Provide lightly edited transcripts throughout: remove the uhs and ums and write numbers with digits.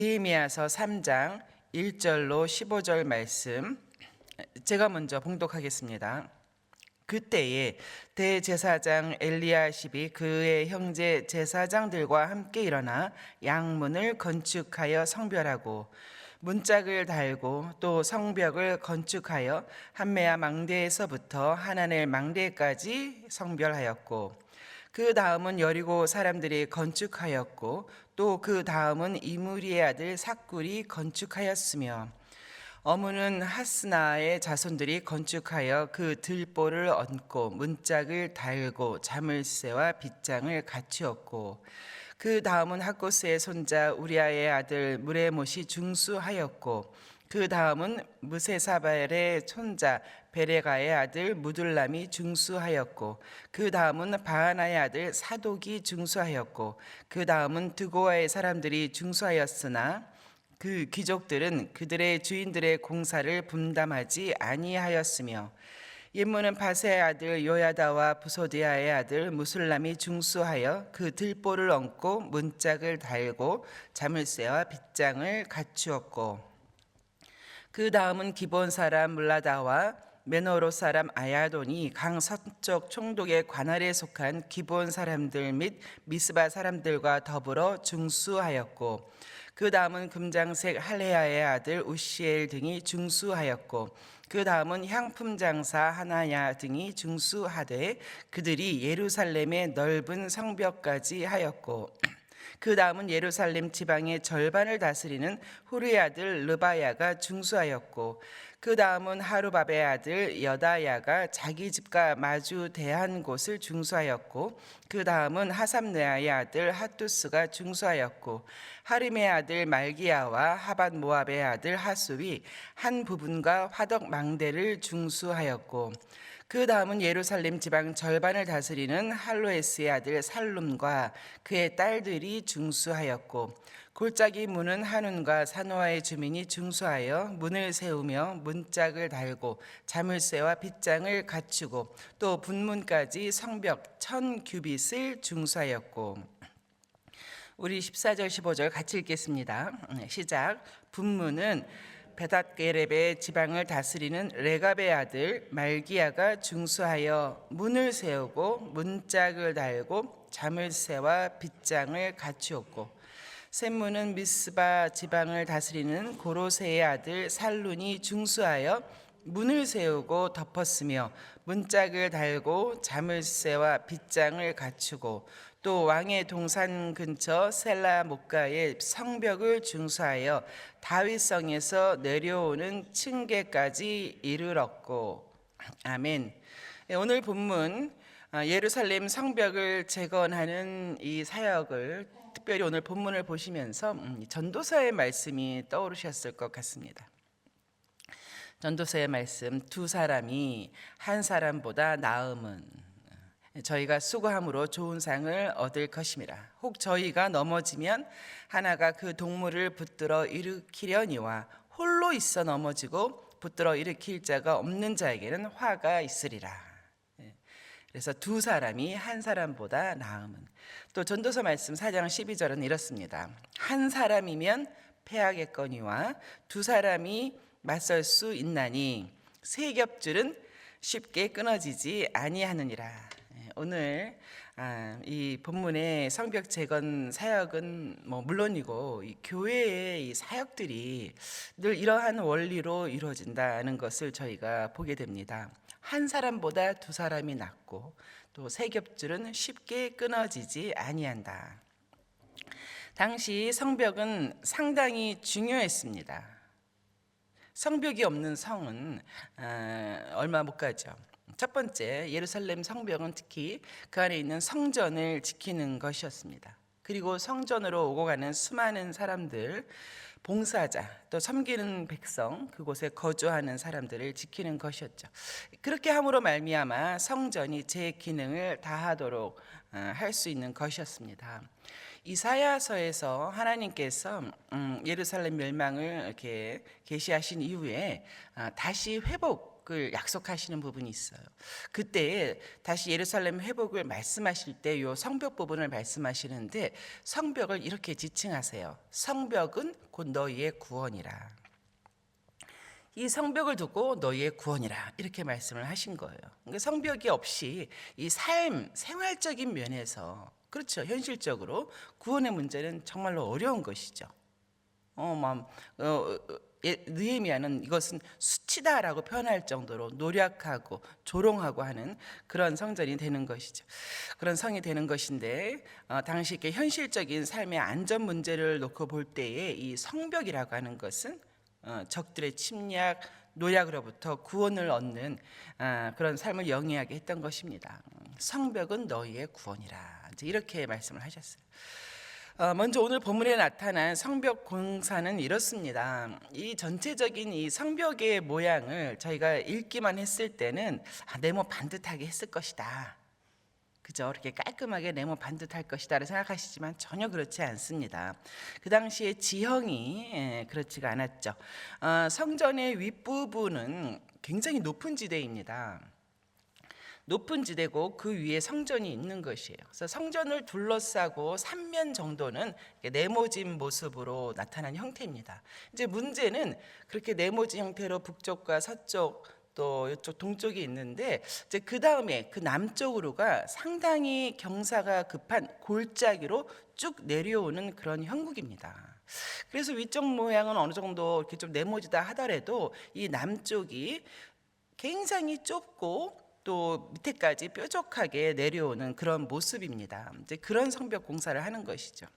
느헤미야서 3장 1절로 15절 말씀 제가 먼저 봉독하겠습니다. 그때에 대제사장 엘리야십이 그의 형제 제사장들과 함께 일어나 양문을 건축하여 성별하고 문짝을 달고 또 성벽을 건축하여 한메아 망대에서부터 하나넬 망대까지 성별하였고 그 다음은 여리고 사람들이 건축하였고 또 그 다음은 이므리의 아들 삭굴이 건축하였으며 어무는 하스나의 자손들이 건축하여 그 들보를 얹고 문짝을 달고 자물쇠와 빗장을 갖추었고 그 다음은 학고스의 손자 우리아의 아들 무레못이 중수하였고 그 다음은 무세사발의 손자 베레가의 아들 무둘람이 중수하였고 그 다음은 바하나의 아들 사독이 중수하였고 그 다음은 드고아의 사람들이 중수하였으나 그 귀족들은 그들의 주인들의 공사를 분담하지 아니하였으며 임무는 바세의 아들 요야다와 부소디아의 아들 무술람이 중수하여 그 들보를 얹고 문짝을 달고 자물쇠와 빗장을 갖추었고 그 다음은 기본 사람 물라다와 메노로 사람 아야돈이 강 서쪽 총독의 관할에 속한 기본 사람들 및 미스바 사람들과 더불어 중수하였고 그 다음은 금장색 할레야의 아들 우시엘 등이 중수하였고 그 다음은 향품 장사 하나야 등이 중수하되 그들이 예루살렘의 넓은 성벽까지 하였고 그 다음은 예루살렘 지방의 절반을 다스리는 후르의 아들 르바야가 중수하였고 그 다음은 하루밥의 아들 여다야가 자기 집과 마주 대한 곳을 중수하였고 그 다음은 하삼네아의 아들 핫두스가 중수하였고 하림의 아들 말기야와 하밧 모압의 아들 하수이 한 부분과 화덕 망대를 중수하였고 그 다음은 예루살렘 지방 절반을 다스리는 할로에스의 아들 살룸과 그의 딸들이 중수하였고 골짜기 문은 한운과 산호아의 주민이 중수하여 문을 세우며 문짝을 달고 자물쇠와 빗장을 갖추고 또 분문까지 성벽 1000규빗을 중수하였고 우리 14절 15절 같이 읽겠습니다. 시작. 분문은 베닷게렙의 지방을 다스리는 레갑의 아들 말기야가 중수하여 문을 세우고 문짝을 달고 자물쇠와 빗장을 갖추었고 샘문은 미스바 지방을 다스리는 고로세의 아들 살룬이 중수하여 문을 세우고 덮었으며 문짝을 달고 자물쇠와 빗장을 갖추고 또 왕의 동산 근처 셀라 목가의 성벽을 중수하여 다윗성에서 내려오는 층계까지 이르렀고 아멘. 오늘 본문 예루살렘 성벽을 재건하는 이 사역을 특별히 오늘 본문을 보시면서 전도서의 말씀이 떠오르셨을 것 같습니다. 전도서의 말씀, 두 사람이 한 사람보다 나음은 저희가 수고함으로 좋은 상을 얻을 것임이라. 혹 저희가 넘어지면 하나가 그 동물을 붙들어 일으키려니와 홀로 있어 넘어지고 붙들어 일으킬 자가 없는 자에게는 화가 있으리라. 그래서 두 사람이 한 사람보다 나음은. 또 전도서 말씀 4장 12절은 이렇습니다. 한 사람이면 패하겠거니와 두 사람이 맞설 수 있나니 세 겹줄은 쉽게 끊어지지 아니하느니라. 오늘 이 본문의 성벽 재건 사역은 물론이고 이 교회의 이 사역들이 늘 이러한 원리로 이루어진다는 것을 저희가 보게 됩니다. 한 사람보다 두 사람이 낫고 또 세 겹줄은 쉽게 끊어지지 아니한다. 당시 성벽은 상당히 중요했습니다. 성벽이 없는 성은 얼마 못 가죠. 첫 번째, 예루살렘 성벽은 특히 그 안에 있는 성전을 지키는 것이었습니다. 그리고 성전으로 오고 가는 수많은 사람들, 봉사자, 또 섬기는 백성, 그곳에 거주하는 사람들을 지키는 것이었죠. 그렇게 함으로 말미암아 성전이 제 기능을 다하도록 할 수 있는 것이었습니다. 이사야서에서 하나님께서 예루살렘 멸망을 이렇게 계시하신 이후에 다시 회복 회복을 약속하시는 부분이 있어요. 그때 다시 예루살렘 회복을 말씀하실 때 요 성벽 부분을 말씀하시는데 성벽을 이렇게 지칭하세요. 성벽은 곧 너희의 구원이라. 이 성벽을 두고 너희의 구원이라 이렇게 말씀을 하신 거예요. 그러니까 성벽이 없이 이 생활적인 면에서 그렇죠. 현실적으로 구원의 문제는 정말로 어려운 것이죠. 느헤미야는 이것은 수치다라고 표현할 정도로 노력하고 조롱하고 하는 그런 성전이 되는 것이죠. 그런 성이 되는 것인데 당시 이렇게 현실적인 삶의 안전 문제를 놓고 볼 때에 이 성벽이라고 하는 것은 적들의 침략, 노략으로부터 구원을 얻는 그런 삶을 영위하게 했던 것입니다. 성벽은 너희의 구원이라 이렇게 말씀을 하셨어요. 먼저 오늘 본문에 나타난 성벽 공사는 이렇습니다. 이 전체적인 이 성벽의 모양을 저희가 읽기만 했을 때는 네모 반듯하게 했을 것이다. 그죠? 이렇게 깔끔하게 네모 반듯할 것이다라고 생각하시지만 전혀 그렇지 않습니다. 그 당시에 지형이 그렇지가 않았죠. 성전의 윗부분은 굉장히 높은 지대입니다. 높은 지대고 그 위에 성전이 있는 것이에요. 그래서 성전을 둘러싸고 3면 정도는 네모진 모습으로 나타난 형태입니다. 이제 문제는 그렇게 네모진 형태로 북쪽과 서쪽 또 이쪽 동쪽이 있는데 이제 그 다음에 그 남쪽으로가 상당히 경사가 급한 골짜기로 쭉 내려오는 그런 형국입니다. 그래서 위쪽 모양은 어느 정도 이렇게 좀 네모지다 하더라도 이 남쪽이 굉장히 좁고 또 밑에까지 뾰족하게 내려오는 그런 모습입니다. 이제 그런 성벽 공사를 하는 것이죠.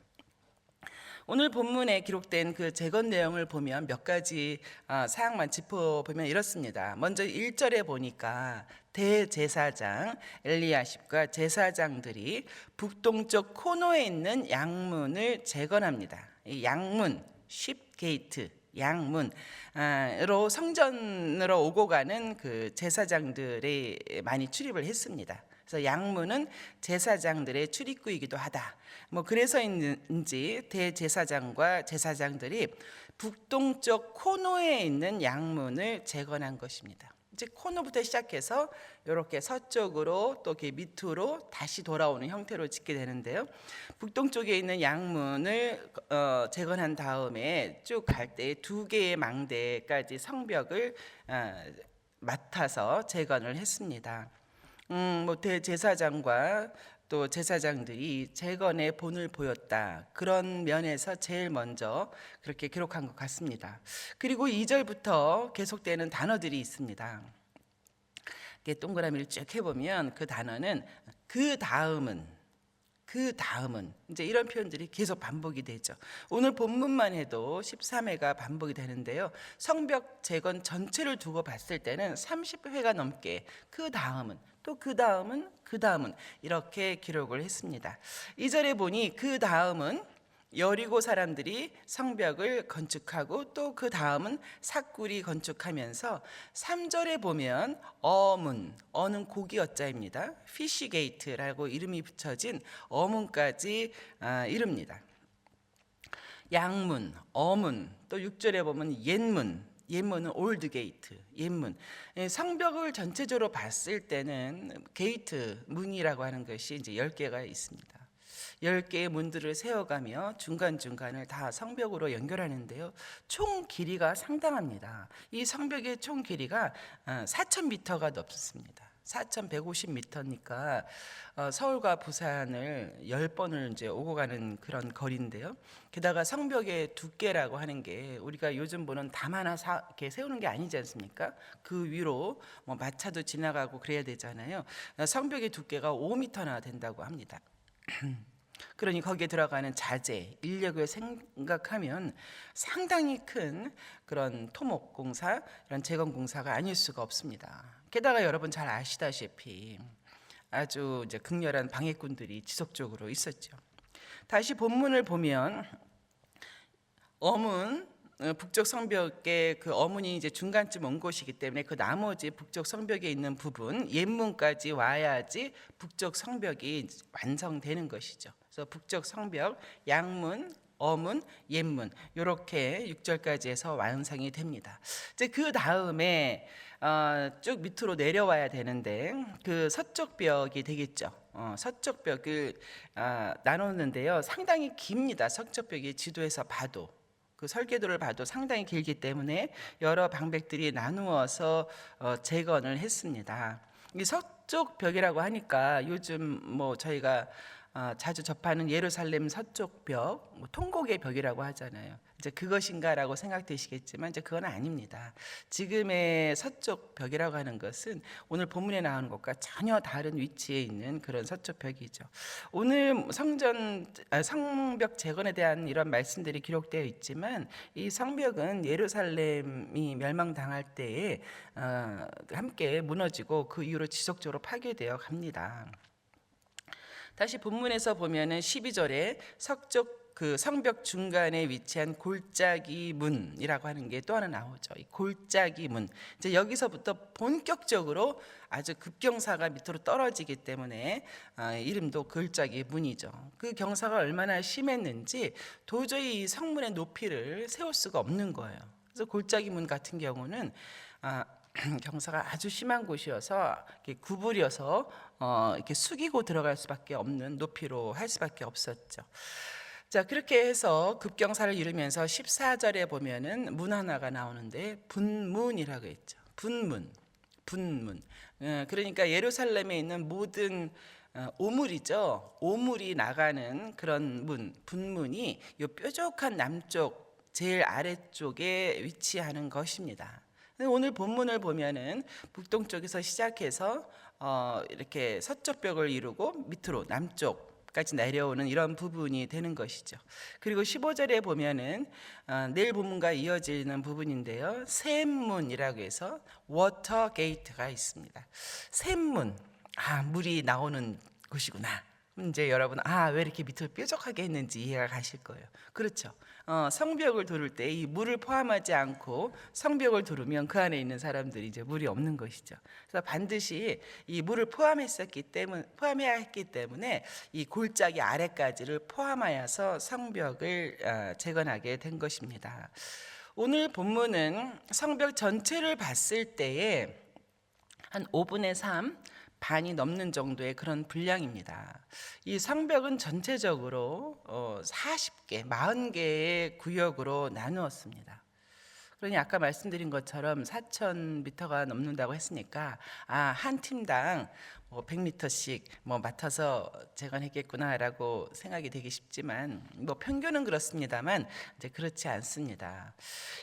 오늘 본문에 기록된 그 재건 내용을 보면 몇 가지 사항만 짚어보면 이렇습니다. 먼저 1절에 보니까 대제사장 엘리야십과 제사장들이 북동쪽 코너에 있는 양문을 재건합니다. 이 양문, 쉽 게이트, 양문으로 성전으로 오고 가는 그 제사장들이 많이 출입을 했습니다. 그래서 양문은 제사장들의 출입구이기도 하다. 그래서인지 대제사장과 제사장들이 북동쪽 코너에 있는 양문을 재건한 것입니다. 이제 코너부터 시작해서 이렇게 서쪽으로 또 이렇게 밑으로 다시 돌아오는 형태로 짓게 되는데요. 북동쪽에 있는 양문을 재건한 다음에 쭉 갈 때 2개의 망대까지 성벽을 맡아서 재건을 했습니다. 대제사장과 또 제사장들이 재건의 본을 보였다. 그런 면에서 제일 먼저 그렇게 기록한 것 같습니다. 그리고 2절부터 계속되는 단어들이 있습니다. 동그라미를 쭉 해보면 그 단어는 그 다음은 이제 이런 표현들이 계속 반복이 되죠. 오늘 본문만 해도 13회가 반복이 되는데요. 성벽 재건 전체를 두고 봤을 때는 30회가 넘게 그 다음은 또 그 다음은 이렇게 기록을 했습니다. 2절에 보니 그 다음은 여리고 사람들이 성벽을 건축하고 또 그 다음은 삭굴이 건축하면서 3절에 보면 어는 고기 어자입니다. 피시 게이트라고 이름이 붙여진 어문까지 이릅니다. 양문, 어문, 또 6절에 보면 옛문은 올드 게이트, 옛문. 성벽을 전체적으로 봤을 때는 게이트, 문이라고 하는 것이 이제 10개가 있습니다. 10개의 문들을 세워가며 중간중간을 다 성벽으로 연결하는데요. 총 길이가 상당합니다. 이 성벽의 총 길이가 4,000m가 넘습니다. 4,150m니까 서울과 부산을 10번을 이제 오고 가는 그런 거리인데요. 게다가 성벽의 두께라고 하는 게 우리가 요즘 보는 담 하나 이렇게 세우는 게 아니지 않습니까? 그 위로 마차도 지나가고 그래야 되잖아요. 성벽의 두께가 5m나 된다고 합니다. 그러니 거기에 들어가는 자재, 인력을 생각하면 상당히 큰 그런 토목공사, 이런 재건공사가 아닐 수가 없습니다. 게다가 여러분 잘 아시다시피 아주 이제 극렬한 방해꾼들이 지속적으로 있었죠. 다시 본문을 보면 북쪽 성벽의 그 어문이 이제 중간쯤 온 곳이기 때문에 그 나머지 북쪽 성벽에 있는 부분 옛문까지 와야지 북쪽 성벽이 완성되는 것이죠. 그래서 북쪽 성벽 양문 어문, 옛문 이렇게 6절까지 해서 완성이 됩니다. 이제 그 다음에 쭉 밑으로 내려와야 되는데 그 서쪽 벽이 되겠죠. 서쪽 벽을 나눴는데요. 상당히 깁니다. 서쪽 벽이 지도에서 봐도 그 설계도를 봐도 상당히 길기 때문에 여러 방백들이 나누어서 재건을 했습니다. 이 서쪽 벽이라고 하니까 요즘 뭐 저희가 자주 접하는 예루살렘 서쪽 벽, 뭐 통곡의 벽이라고 하잖아요. 이제 그것인가라고 생각되시겠지만 이제 그건 아닙니다. 지금의 서쪽 벽이라고 하는 것은 오늘 본문에 나오는 것과 전혀 다른 위치에 있는 그런 서쪽 벽이죠. 오늘 성벽 재건에 대한 이런 말씀들이 기록되어 있지만 이 성벽은 예루살렘이 멸망당할 때에 함께 무너지고 그 이후로 지속적으로 파괴되어 갑니다. 다시 본문에서 보면은 12절에 서쪽 그 성벽 중간에 위치한 골짜기 문이라고 하는 게 또 하나 나오죠. 이 골짜기 문. 이제 여기서부터 본격적으로 아주 급경사가 밑으로 떨어지기 때문에 이름도 골짜기 문이죠. 그 경사가 얼마나 심했는지 도저히 이 성문의 높이를 세울 수가 없는 거예요. 그래서 골짜기 문 같은 경우는 경사가 아주 심한 곳이어서 이렇게 구부려서 이렇게 숙이고 들어갈 수밖에 없는 높이로 할 수밖에 없었죠. 자, 그렇게 해서 급경사를 이루면서 14절에 보면은 문 하나가 나오는데 분문이라고 했죠. 분문. 그러니까 예루살렘에 있는 모든 오물이죠. 오물이 나가는 그런 문, 분문이 이 뾰족한 남쪽 제일 아래쪽에 위치하는 것입니다. 오늘 본문을 보면은 북동쪽에서 시작해서 이렇게 서쪽 벽을 이루고 밑으로 남쪽까지 내려오는 이런 부분이 되는 것이죠. 그리고 15절에 보면은 내일 본문과 이어지는 부분인데요. 샘문이라고 해서 워터 게이트가 있습니다. 샘문, 물이 나오는 곳이구나. 이제 여러분 왜 이렇게 밑을 뾰족하게 했는지 이해가 가실 거예요. 그렇죠. 성벽을 두를 때 이 물을 포함하지 않고 성벽을 두르면 그 안에 있는 사람들이 이제 물이 없는 것이죠. 그래서 반드시 이 물을 포함해야 했기 때문에 이 골짜기 아래까지를 포함하여서 성벽을 재건하게 된 것입니다. 오늘 본문은 성벽 전체를 봤을 때에 한 5분의 3 반이 넘는 정도의 그런 분량입니다. 이 성벽은 전체적으로 40개의 구역으로 나누었습니다. 그러니 아까 말씀드린 것처럼 4,000m가 넘는다고 했으니까 한 팀당 100m씩 맡아서 재건했겠구나라고 생각이 되기 쉽지만 평균은 그렇습니다만 이제 그렇지 않습니다.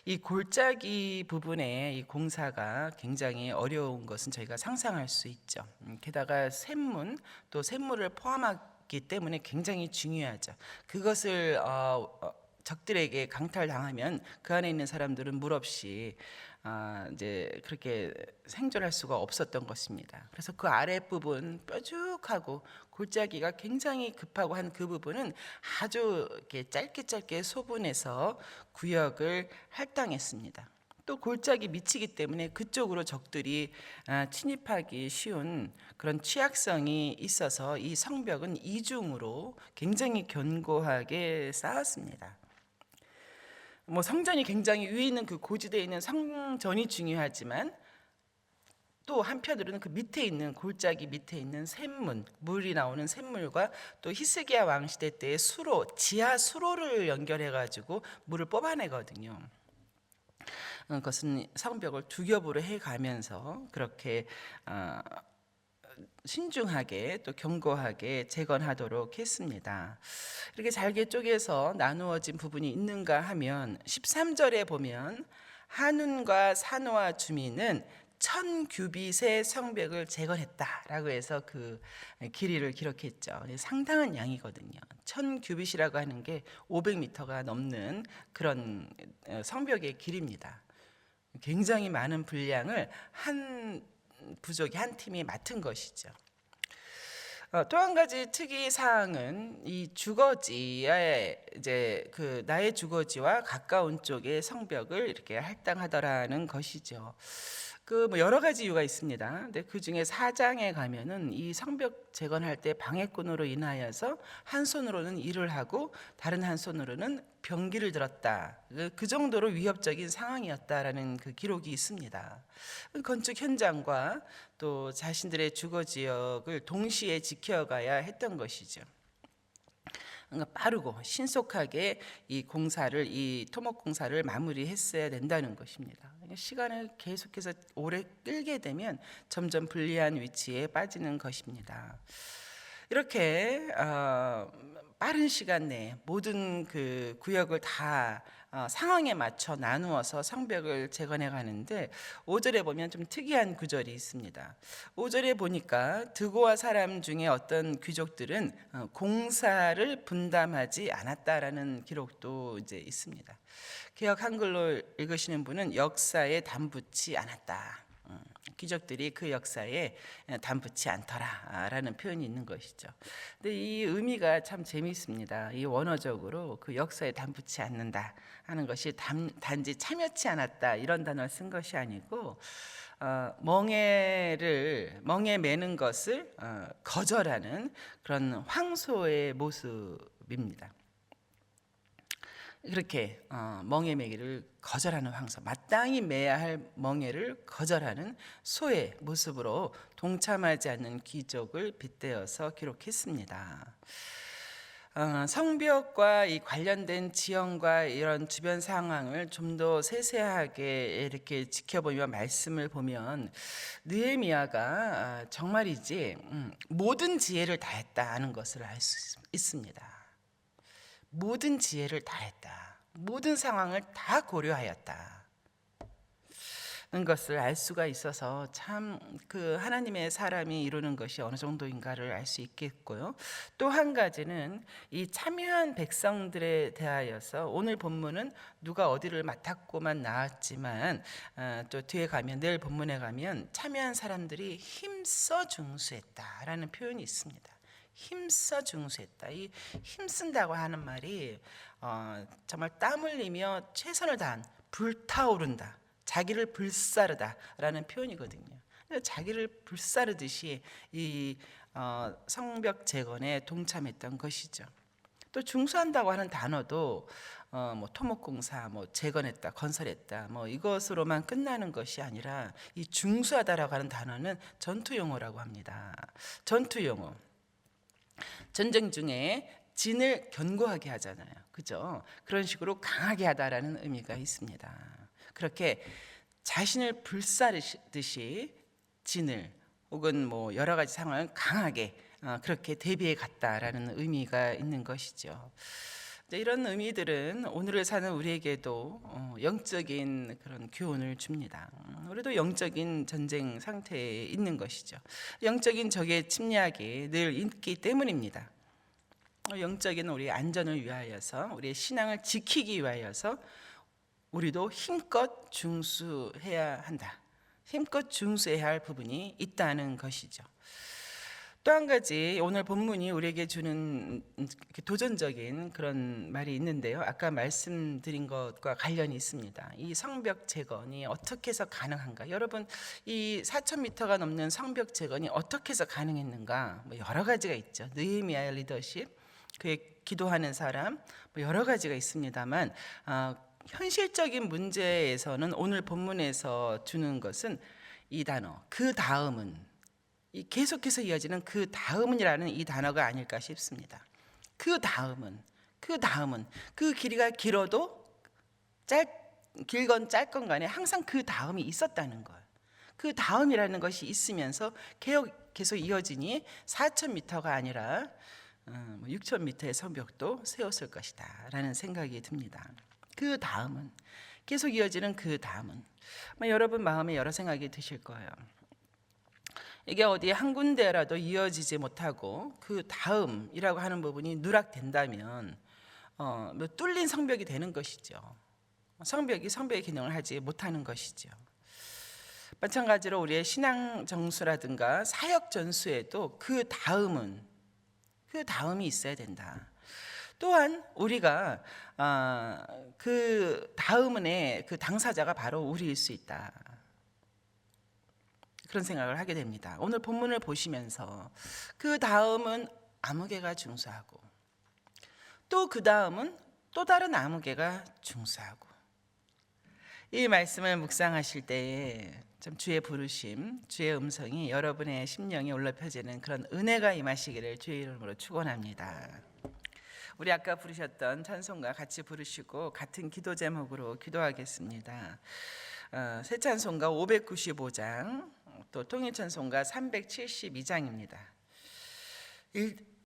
이 골짜기 부분에 이 공사가 굉장히 어려운 것은 저희가 상상할 수 있죠. 게다가 샘문 또 샘물을 포함하기 때문에 굉장히 중요하죠. 그것을 적들에게 강탈당하면 그 안에 있는 사람들은 물 없이 이제 그렇게 생존할 수가 없었던 것입니다. 그래서 그 아랫부분 뾰족하고 골짜기가 굉장히 급하고 한 그 부분은 아주 이렇게 짧게 소분해서 구역을 할당했습니다. 또 골짜기 밑이기 때문에 그쪽으로 적들이 침입하기 쉬운 그런 취약성이 있어서 이 성벽은 이중으로 굉장히 견고하게 쌓았습니다. 성전이 굉장히 위에 있는 그 고지대에 있는 성전이 중요하지만 또 한편으로는 그 밑에 있는 골짜기 밑에 있는 샘문, 물이 나오는 샘물과 또 히스기야 왕 시대 때의 수로, 지하 수로를 연결해 가지고 물을 뽑아내거든요. 그것은 성벽을 두 겹으로 해 가면서 그렇게 신중하게 또 견고하게 재건하도록 했습니다. 이렇게 잘게 쪼개서 나누어진 부분이 있는가 하면 13절에 보면 한운과 산호와 주민은 1000규빗의 성벽을 재건했다라고 해서 그 길이를 기록했죠. 상당한 양이거든요. 1000규빗이라고 하는 게 500m가 넘는 그런 성벽의 길입니다. 굉장히 많은 분량을 한 부족이 한 팀이 맡은 것이죠. 또 한 가지 특이 사항은 이 주거지에 이제 그 나의 주거지와 가까운 쪽의 성벽을 이렇게 할당하더라는 것이죠. 그 뭐 여러 가지 이유가 있습니다. 근데 그 중에 4장에 가면은 이 성벽 재건할 때 방해꾼으로 인하여서 한 손으로는 일을 하고 다른 한 손으로는 병기를 들었다. 그 정도로 위협적인 상황이었다라는 그 기록이 있습니다. 그 건축 현장과 또 자신들의 주거 지역을 동시에 지켜가야 했던 것이죠. 그러니까 빠르고 신속하게 이 토목 공사를 마무리했어야 된다는 것입니다. 그러니까 시간을 계속해서 오래 끌게 되면 점점 불리한 위치에 빠지는 것입니다. 이렇게 빠른 시간 내에 모든 그 구역을 다 상황에 맞춰 나누어서 성벽을 재건해 가는데 5절에 보면 좀 특이한 구절이 있습니다. 5절에 보니까 드고와 사람 중에 어떤 귀족들은 공사를 분담하지 않았다라는 기록도 이제 있습니다. 개역 한글로 읽으시는 분은 역사에 담붙지 않았다. 귀족들이 그 역사에 담붙지 않더라라는 표현이 있는 것이죠. 근데 이 의미가 참 재미있습니다. 이 원어적으로 그 역사에 담붙지 않는다 하는 것이 단지 참여치 않았다 이런 단어를 쓴 것이 아니고 멍에 매는 것을 거절하는 그런 황소의 모습입니다. 그렇게 멍에 매기를 거절하는 황소, 마땅히 매야 할 멍에를 거절하는 소의 모습으로 동참하지 않는 귀족을 빗대어서 기록했습니다. 성벽과 이 관련된 지형과 이런 주변 상황을 좀 더 세세하게 이렇게 지켜보며 말씀을 보면 느헤미야가 정말이지 모든 지혜를 다했다는 것을 알 수 있습니다. 모든 지혜를 다했다. 모든 상황을 다 고려하였다. 는 것을 알 수가 있어서 참 그 하나님의 사람이 이루는 것이 어느 정도인가를 알 수 있겠고요. 또 한 가지는 이 참여한 백성들에 대하여서 오늘 본문은 누가 어디를 맡았고만 나왔지만 또 뒤에 가면 내일 본문에 가면 참여한 사람들이 힘써 중수했다라는 표현이 있습니다. 힘써 중수했다. 이 힘쓴다고 하는 말이 정말 땀 흘리며 최선을 다한 불타오른다. 자기를 불사르다라는 표현이거든요. 자기를 불사르듯이 이 성벽 재건에 동참했던 것이죠. 또 중수한다고 하는 단어도 뭐 토목공사, 뭐 재건했다, 건설했다, 뭐 이것으로만 끝나는 것이 아니라 이 중수하다라고 하는 단어는 전투 용어라고 합니다. 전투 용어. 전쟁 중에 진을 견고하게 하잖아요. 그죠? 그런 식으로 강하게 하다라는 의미가 있습니다. 그렇게 자신을 불사르듯이 진을 혹은 뭐 여러 가지 상황을 강하게 그렇게 대비해 갔다라는 의미가 있는 것이죠. 이런 의미들은 오늘을 사는 우리에게도 영적인 그런 교훈을 줍니다. 우리도 영적인 전쟁 상태에 있는 것이죠. 영적인 적의 침략이 늘 있기 때문입니다. 영적인 우리의 안전을 위하여서 우리의 신앙을 지키기 위하여서 우리도 힘껏 중수해야 한다. 힘껏 중수해야 할 부분이 있다는 것이죠. 또 한 가지 오늘 본문이 우리에게 주는 도전적인 그런 말이 있는데요. 아까 말씀드린 것과 관련이 있습니다. 이 성벽 재건이 어떻게 해서 가능한가? 여러분, 이 4,000m가 넘는 성벽 재건이 어떻게 해서 가능했는가? 뭐 여러 가지가 있죠. 느헤미야의 리더십, 그의 기도하는 사람, 뭐 여러 가지가 있습니다만 현실적인 문제에서는 오늘 본문에서 주는 것은 이 단어, 그 다음은, 이 계속해서 이어지는 그 다음은이라는 이 단어가 아닐까 싶습니다. 그 다음은 그 길이가 길어도 길건 짧건 간에 항상 그 다음이 있었다는 것. 그 다음이라는 것이 있으면서 계속 이어지니 4,000m가 아니라 6,000m의 성벽도 세웠을 것이다 라는 생각이 듭니다. 그 다음은, 계속 이어지는 그 다음은, 여러분 마음에 여러 생각이 드실 거예요. 이게 어디 한 군데라도 이어지지 못하고 그 다음이라고 하는 부분이 누락된다면 뚫린 성벽이 되는 것이죠. 성벽이 성벽의 기능을 하지 못하는 것이죠. 마찬가지로 우리의 신앙 정수라든가 사역 전수에도 그 다음이 있어야 된다. 또한 우리가 그 다음은의 그 당사자가 바로 우리일 수 있다. 그런 생각을 하게 됩니다. 오늘 본문을 보시면서 그 다음은 아무개가 중수하고 또 그 다음은 또 다른 아무개가 중수하고, 이 말씀을 묵상하실 때에 좀 주의 부르심, 주의 음성이 여러분의 심령에 올라 펴지는 그런 은혜가 임하시기를 주의 이름으로 축원합니다. 우리 아까 부르셨던 찬송가 같이 부르시고 같은 기도 제목으로 기도하겠습니다. 새 찬송가 595장, 또 통일 찬송가 372장입니다.